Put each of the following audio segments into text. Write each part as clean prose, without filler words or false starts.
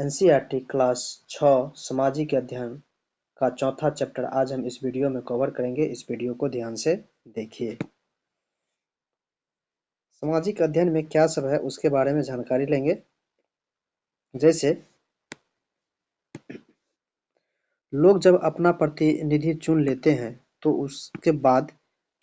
NCERT class 6 सामाजिक अध्ययन का चौथा चैप्टर आज हम इस वीडियो में कवर करेंगे। इस वीडियो को ध्यान से देखिए। सामाजिक अध्ययन में क्या सब है उसके बारे में जानकारी लेंगे। जैसे लोग जब अपना प्रतिनिधि चुन लेते हैं तो उसके बाद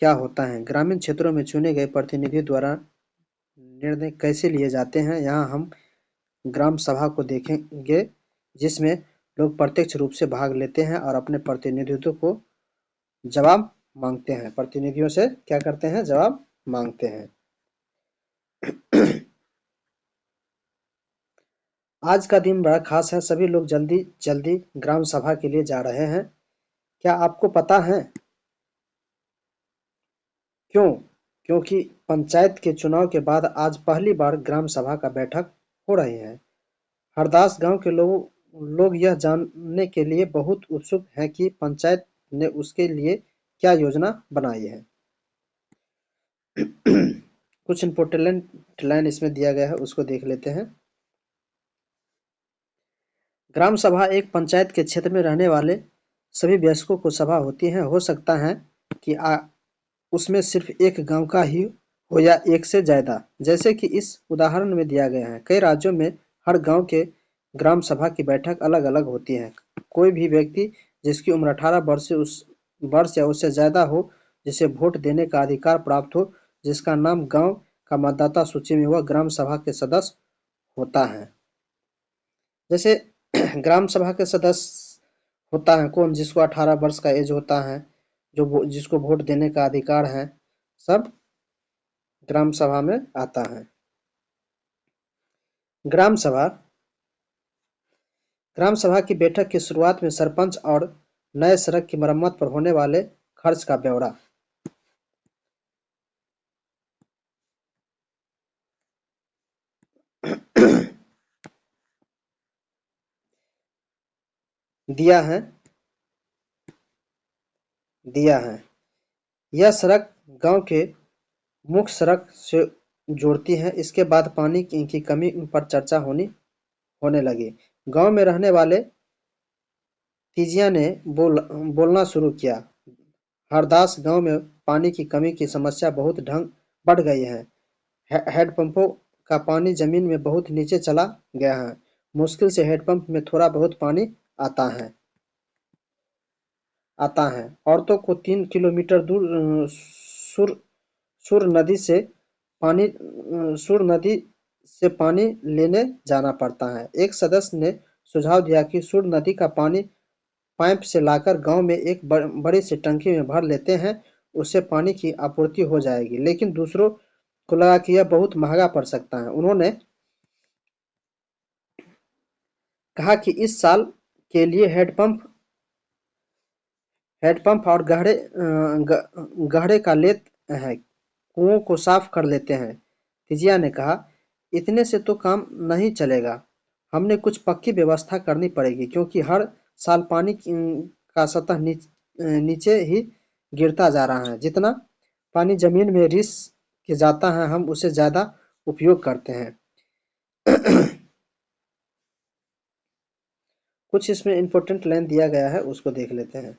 क्या होता है। ग्रामीण क्षेत्रों में चुने गए प्रतिनिधि द्वारा निर्णय कैसे लिए जाते हैं। यहाँ हम ग्राम सभा को देखेंगे जिसमें लोग प्रत्यक्ष रूप से भाग लेते हैं और अपने प्रतिनिधित्व को जवाब मांगते हैं। प्रतिनिधियों से क्या करते हैं? जवाब मांगते हैं। आज का दिन बड़ा खास है। सभी लोग जल्दी जल्दी ग्राम सभा के लिए जा रहे हैं। क्या आपको पता है क्यों? क्योंकि पंचायत के चुनाव के बाद आज पहली बार ग्राम सभा का बैठक हो रही है। हरदास गांव के लोग यह जानने के लिए बहुत उत्सुक हैं कि पंचायत ने उसके लिए क्या योजना बनाई है। कुछ इम्पोर्टेंट लाइन इसमें दिया गया है, उसको देख लेते हैं। ग्राम सभा एक पंचायत के क्षेत्र में रहने वाले सभी वयस्कों को सभा होती है। हो सकता है कि उसमें सिर्फ एक गांव का ही हो या एक से ज्यादा, जैसे कि इस उदाहरण में दिया गया है। कई राज्यों में हर गांव के ग्राम सभा की बैठक अलग अलग होती है। कोई भी व्यक्ति जिसकी उम्र 18 वर्ष या उससे ज्यादा हो, जिसे वोट देने का अधिकार प्राप्त हो, जिसका नाम गांव का मतदाता सूची में हुआ, ग्राम सभा के सदस्य होता है। जैसे ग्राम सभा के सदस्य होता है कौन? जिसको 18 वर्ष का एज होता है, जिसको वोट देने का अधिकार है, सब ग्राम सभा में आता है। ग्राम सभा की बैठक की शुरुआत में सरपंच और नए सड़क की मरम्मत पर होने वाले खर्च का ब्यौरा दिया है। यह सड़क गांव के मुख्य सड़क से जोड़ती है। इसके बाद पानी की कमी पर चर्चा होने लगी। गांव में रहने वाले तीजिया ने बोलना शुरू किया। हरदास गांव में पानी की कमी की समस्या बहुत बढ़ गई है। हैंडपंपों का पानी जमीन में बहुत नीचे चला गया है। मुश्किल से हैंडपंप में थोड़ा बहुत पानी आता है। औरतों को 3 किलोमीटर दूर सुर नदी से पानी लेने जाना पड़ता है। एक सदस्य ने सुझाव दिया कि सुर नदी का पानी पाइप से लाकर गांव में एक बड़ी सी टंकी में भर लेते हैं, उससे पानी की आपूर्ति हो जाएगी। लेकिन दूसरों को लगा कि यह बहुत महंगा पड़ सकता है। उन्होंने कहा कि इस साल के लिए हैंडपंप और गहरे का लेत है, कुओं को साफ कर लेते हैं। तिजिया ने कहा, इतने से तो काम नहीं चलेगा, हमने कुछ पक्की व्यवस्था करनी पड़ेगी, क्योंकि हर साल पानी का सतह नीचे ही गिरता जा रहा है। जितना पानी जमीन में रिस के जाता है, हम उसे ज्यादा उपयोग करते हैं। कुछ इसमें इम्पोर्टेंट लाइन दिया गया है, उसको देख लेते हैं।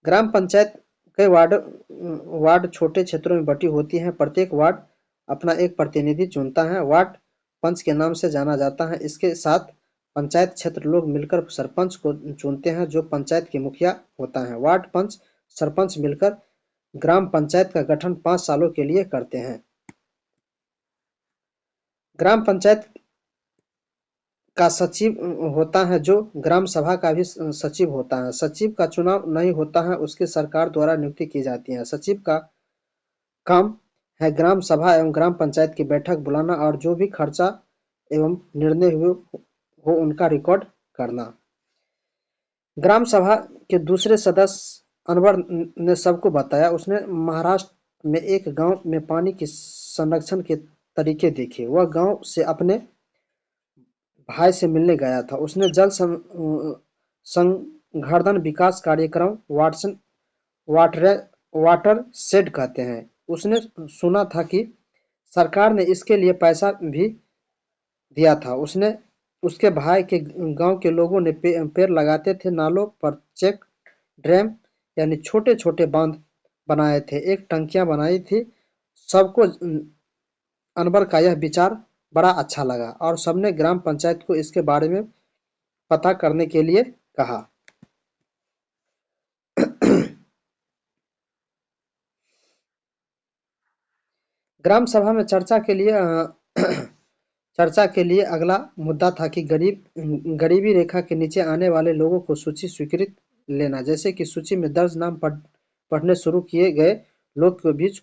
ग्राम पंचायत कई वार्ड छोटे क्षेत्रों में बटी होती है। प्रत्येक वार्ड अपना एक प्रतिनिधि चुनता है। वार्ड पंच के नाम से जाना जाता है। इसके साथ पंचायत क्षेत्र लोग मिलकर सरपंच को चुनते हैं, जो पंचायत के मुखिया होता है। वार्ड पंच सरपंच मिलकर ग्राम पंचायत का गठन 5 सालों के लिए करते हैं। ग्राम पंचायत का सचिव होता है, जो ग्राम सभा का भी सचिव होता है। सचिव का चुनाव नहीं होता है, उसकी सरकार द्वारा नियुक्ति की जाती है। सचिव का काम है ग्राम सभा एवं ग्राम पंचायत की बैठक बुलाना और जो भी खर्चा एवं निर्णय हुए हो उनका रिकॉर्ड करना। ग्राम सभा के दूसरे सदस्य अनवर ने सबको बताया। उसने महाराष्ट्र में एक गांव में पानी के संरक्षण के तरीके देखे। वह गांव से अपने भाई से मिलने गया था। उसने जल संवर्धन विकास कार्यक्रम वाटर शेड कहते हैं, उसने सुना था कि सरकार ने इसके लिए पैसा भी दिया था। उसने उसके भाई के गांव के लोगों ने पेड़ लगाते थे, नालों पर चेक डैम यानी छोटे-छोटे बांध बनाए थे, एक टंकियां बनाई थी। सबको अनवर का यह विचार बड़ा अच्छा लगा और सबने ग्राम पंचायत को इसके बारे में पता करने के लिए कहा। ग्राम सभा में चर्चा के लिए अगला मुद्दा था कि गरीबी रेखा के नीचे आने वाले लोगों को सूची स्वीकृत लेना। जैसे कि सूची में दर्ज नाम पढ़ने शुरू किए गए, लोग के बीच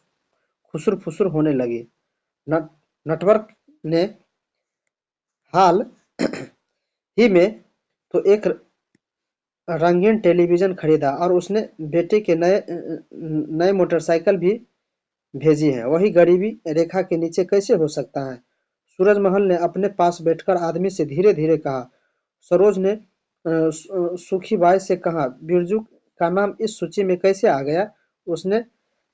खुसर-फुसर होने लगी। नट नटवर्क ने हाल ही में तो एक रंगीन टेलीविज़न खरीदा और उसने बेटे के नए मोटरसाइकिल भी भेजी है। वही गरीबी रेखा के नीचे कैसे हो सकता है? सूरजमल ने अपने पास बैठकर आदमी से धीरे-धीरे कहा। सरोज ने सुखीबाई से कहा, बिरजू का नाम इस सूची में कैसे आ गया? उसने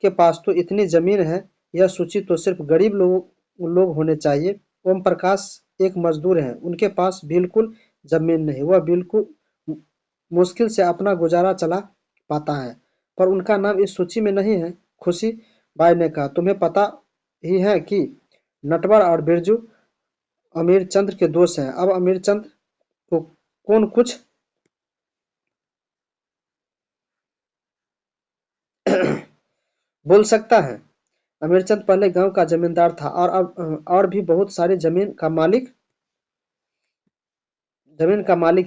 के पास तो इतनी जमीन है, यह सूची तो सिर्फ गरीब लोग होने चाहिए। ओम प्रकाश एक मजदूर हैं, उनके पास बिल्कुल जमीन नहीं, वह बिल्कुल मुश्किल से अपना गुजारा चला पाता है, पर उनका नाम इस सूची में नहीं है। खुशी बाई ने कहा, तुम्हें पता ही है कि नटवर और बिरजू अमीरचंद के दोस्त हैं। अब अमीरचंद को कौन कुछ बोल सकता है? अमीरचंद पहले गांव का जमींदार था और अब और भी बहुत सारी जमीन का मालिक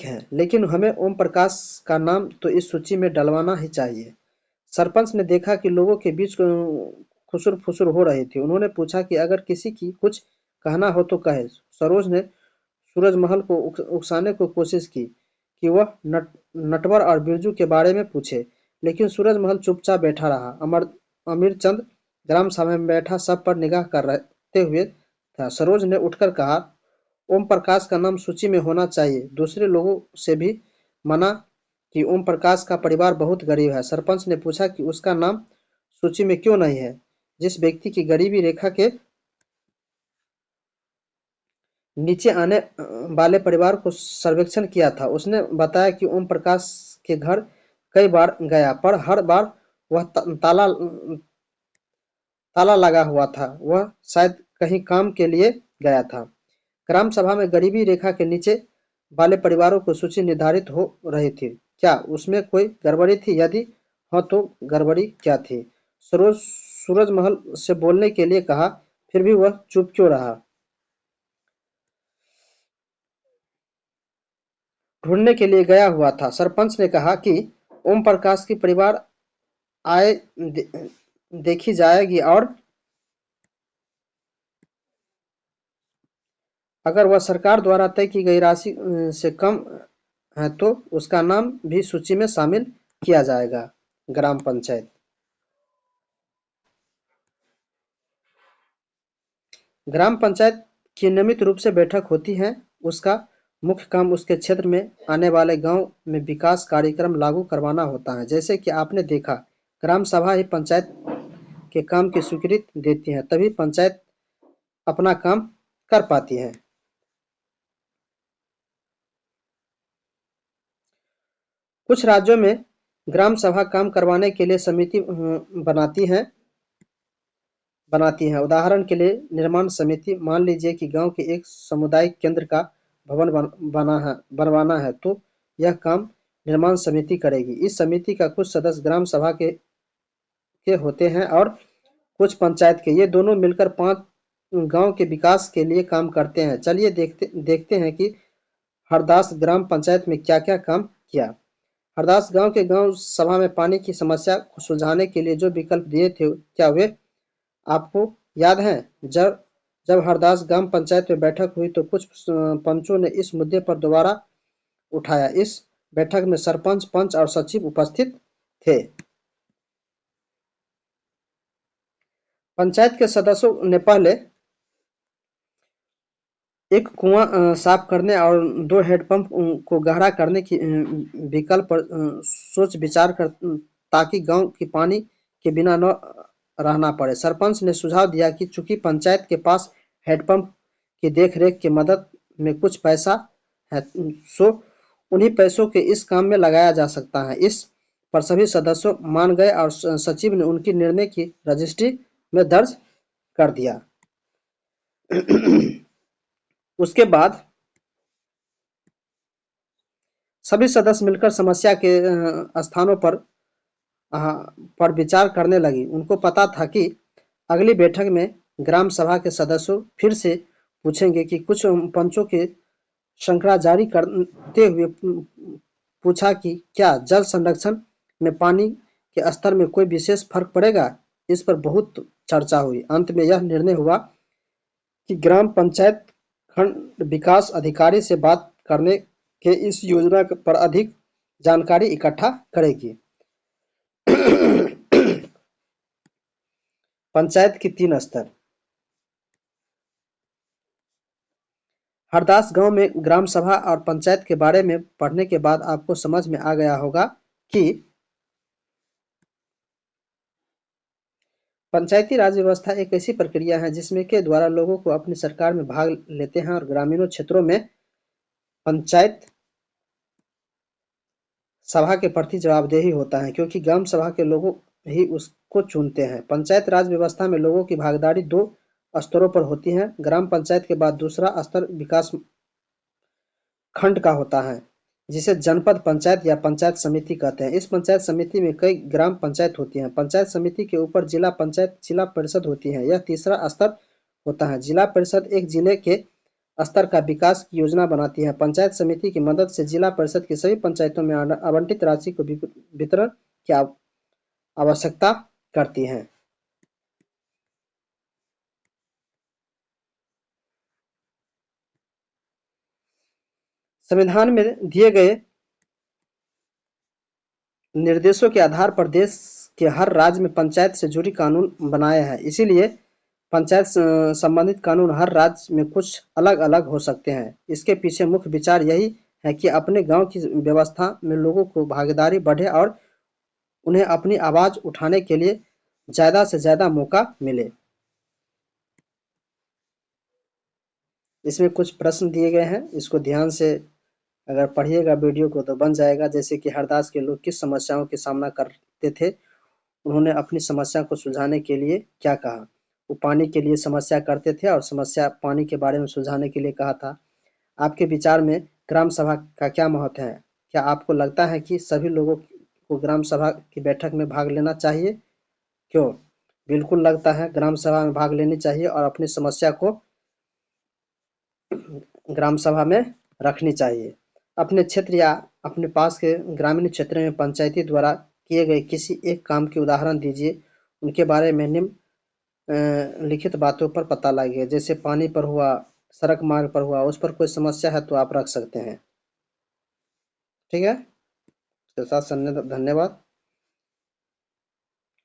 है, लेकिन हमें ओम प्रकाश का नाम तो इस सूची में डलवाना ही चाहिए। सरपंच ने देखा कि लोगों के बीच खुसर-फुसर हो रही थी। उन्होंने पूछा कि अगर किसी की कुछ कहना हो तो कहे। सरोज ने सूरजमल को उकसाने की कोशिश की कि वह नटवर और बिरजू के बारे में पूछे, लेकिन सूरजमल चुपचाप बैठा रहा। अमीरचंद ग्राम सभा में बैठा सब पर निगाह करते हुए था। सरोज ने उठकर कहा, ओम प्रकाश का नाम सूची में होना चाहिए। दूसरे लोगों से भी मना कि ओम प्रकाश का परिवार बहुत गरीब है। सरपंच ने पूछा कि उसका नाम सूची में क्यों नहीं है? जिस व्यक्ति की गरीबी रेखा के नीचे आने वाले परिवार को सर्वेक्षण किया था, उसने बताया कि ओम प्रकाश के घर कई बार गया, पर हर बार वह ताला लगा हुआ था। वह शायद कहीं काम के लिए गया था। ग्राम सभा में गरीबी रेखा के नीचे वाले परिवारों की सूची निर्धारित हो रही थी। क्या उसमें कोई गड़बड़ी थी? यदि हाँ तो गड़बड़ी क्या थी? सूरजमल से बोलने के लिए कहा, फिर भी वह चुप क्यों रहा? ढूंढने के लिए गया हुआ था। सरपंच ने कहा कि ओम प्रकाश की परिवार आय देखी जाएगी और अगर वह सरकार द्वारा तय की गई राशि से कम है तो उसका नाम भी सूची में शामिल किया जाएगा। ग्राम पंचायत ग्राम पंचायत की नियमित रूप से बैठक होती है। उसका मुख्य काम उसके क्षेत्र में आने वाले गांव में विकास कार्यक्रम लागू करवाना होता है। जैसे कि आपने देखा, ग्राम सभा ही पंचायत के काम की स्वीकृति देती है, तभी पंचायत अपना काम कर पाती है। कुछ राज्यों में ग्राम सभा काम करवाने के लिए समिति बनाती हैं। उदाहरण के लिए निर्माण समिति। मान लीजिए कि गांव के एक सामुदायिक केंद्र का भवन बनवाना है, तो यह काम निर्माण समिति करेगी। इस समिति का कुछ सदस्य ग्राम सभा के होते हैं और कुछ पंचायत के। ये दोनों मिलकर 5 गांव के विकास के लिए काम करते हैं। चलिए देखते हैं कि हरदास ग्राम पंचायत में क्या-क्या काम किया। हरदास गांव सभा में पानी की समस्या को सुलझाने के लिए जो विकल्प दिए थे, क्या वे आपको याद है? जब हरदास ग्राम पंचायत में बैठक हुई तो कुछ पंचों ने इस मुद्दे पर दोबारा उठाया। इस बैठक में सरपंच, पंच और सचिव उपस्थित थे। पंचायत के सदस्यों ने पहले एक कुआं साफ करने और 2 हैंडपंप को गहरा करने की विकल्प पर सोच विचार कर, ताकि गांव की पानी के बिना न रहना पड़े। सरपंच ने सुझाव दिया कि चूंकि पंचायत के पास हैंडपंप की देखरेख की मदद में कुछ पैसा है, सो उन्हीं पैसों के इस काम में लगाया जा सकता है। इस पर सभी सदस्य मान गए और सचिव ने उनकी निर्णय की रजिस्ट्री में दर्ज कर दिया। उसके बाद सभी सदस्य मिलकर समस्या के स्थानों पर विचार करने लगी। उनको पता था कि अगली बैठक में ग्राम सभा के सदस्यों फिर से पूछेंगे कि कुछ पंचों के श्रृंखला जारी करते हुए पूछा कि क्या जल संरक्षण में पानी के स्तर में कोई विशेष फर्क पड़ेगा। इस पर बहुत चर्चा हुई। अंत में यह निर्णय हुआ कि ग्राम पंचायत खंड विकास अधिकारी से बात करने के इस योजना पर अधिक जानकारी इकट्ठा करेगी। पंचायत की 3 स्तर। हरदास गांव में ग्राम सभा और पंचायत के बारे में पढ़ने के बाद आपको समझ में आ गया होगा कि पंचायती राज व्यवस्था एक ऐसी प्रक्रिया है जिसमें के द्वारा लोगों को अपनी सरकार में भाग लेते हैं और ग्रामीणों क्षेत्रों में पंचायत सभा के प्रति जवाबदेही होता है, क्योंकि ग्राम सभा के लोगों ही उसको चुनते हैं। पंचायत राज व्यवस्था में लोगों की भागीदारी 2 स्तरों पर होती है। ग्राम पंचायत के बाद दूसरा स्तर विकास खंड का होता है, जिसे जनपद पंचायत या पंचायत समिति कहते हैं। इस पंचायत समिति में कई ग्राम पंचायत होती हैं। पंचायत समिति के ऊपर जिला पंचायत जिला परिषद होती है। यह तीसरा स्तर होता है। जिला परिषद एक जिले के स्तर का विकास की योजना बनाती है। पंचायत समिति की मदद से जिला परिषद की सभी पंचायतों में आवंटित राशि को वितरण की आवश्यकता करती है। संविधान में दिए गए निर्देशों के आधार पर देश के हर राज्य में पंचायत से जुड़ी कानून बनाए हैं। इसीलिए पंचायत संबंधित कानून हर राज्य में कुछ अलग-अलग हो सकते हैं। इसके पीछे मुख्य विचार यही है कि अपने गांव की व्यवस्था में लोगों को भागीदारी बढ़े और उन्हें अपनी आवाज उठाने के लिए ज़्यादा से ज़्यादा मौका मिले। इसमें कुछ प्रश्न दिए गए हैं, इसको ध्यान से अगर पढ़िएगा वीडियो को तो बन जाएगा। जैसे कि हरदास के लोग किस समस्याओं के सामना करते थे, उन्होंने अपनी समस्या को सुलझाने के लिए क्या कहा। वो पानी के लिए समस्या करते थे और समस्या पानी के बारे में सुलझाने के लिए कहा था। आपके विचार में ग्राम सभा का क्या महत्व है? क्या आपको लगता है कि सभी लोगों को ग्राम सभा की बैठक में भाग लेना चाहिए? क्यों? बिल्कुल लगता है, ग्राम सभा में भाग लेनी चाहिए और अपनी समस्या को ग्राम सभा में रखनी चाहिए। अपने क्षेत्र या अपने पास के ग्रामीण क्षेत्र में पंचायती द्वारा किए गए किसी एक काम के उदाहरण दीजिए। उनके बारे में निम्न लिखित बातों पर पता लगाइए। जैसे पानी पर हुआ, सड़क मार्ग पर हुआ, उस पर कोई समस्या है तो आप रख सकते हैं। ठीक है, इसके साथ धन्यवाद।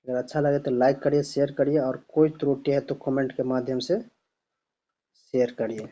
अगर अच्छा लगे तो लाइक करिए, शेयर करिए और कोई त्रुटि है तो कमेंट के माध्यम से शेयर करिए।